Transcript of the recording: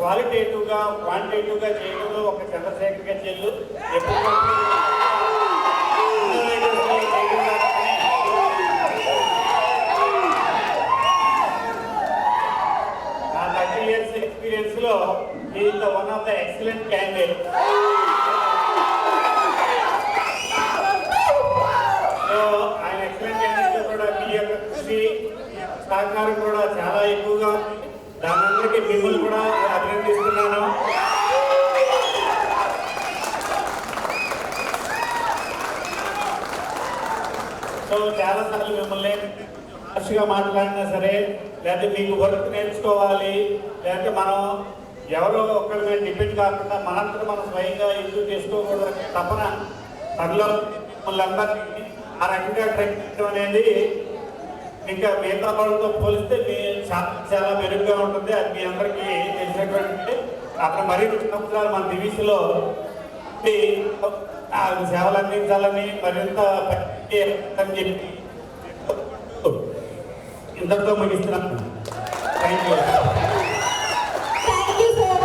క్వాలిటేటివ్గా క్వాంటిటేటివ్గా చేయడంలో ఒక చంద్రశేఖర్ గారి చెల్లు ఎప్పుడు నా 30 years ఎక్స్పీరియన్స్లో is the one of the excellent candidate. ఆయన ఎక్సలెంట్ క్యాండిడేట్ కూడా మీ యొక్క కృషి సహకారం కూడా చాలా ఎక్కువగా దానందరికీ మిమ్మల్ని కూడా అభినందిస్తున్నాను. సో చాలాసార్లు మిమ్మల్ని హార్ష్గా మాట్లాడినా సరే, లేకపోతే మీకు వర్క్ నేర్చుకోవాలి, లేకపోతే మనం ఎవరో ఒకరి మీద డిపెండ్ కాకుండా మనంతా మనం స్వయంగా ఇంప్రూవ్ చేసుకోకూడదు తపన పనిలో మిమ్మల్ని అందరినీ ఆ రకంగా ట్రైన్ చేయడం అనేది ఇంకా మిగతా వాళ్ళతో పోలిస్తే మీ చాలా మెరుగ్గా ఉంటుంది. అది మీ అందరికీ తెలిసినటువంటి అక్కడ మరీ 2 సంవత్సరాలు మన డివిజన్లో సేవలు అందించాలని మరింత అని చెప్పి ఇంతటితో ముగిస్తున్నాను. Thank you.